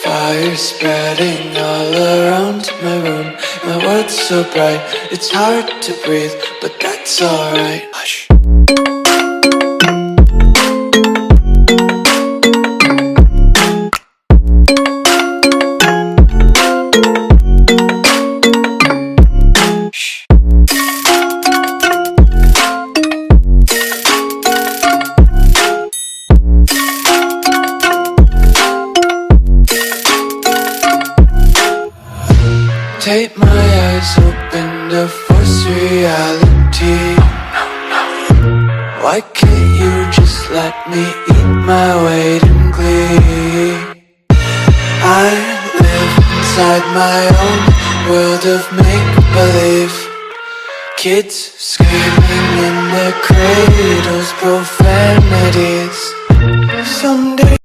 Fire spreading all around my room. My world's so bright, it's hard to breathe, but that's alright. Hush. Take my eyes open to force reality. Why can't you just let me eat my weight in glee? I live inside my own world of make-believe. Kids screaming in their cradles, profanities. Someday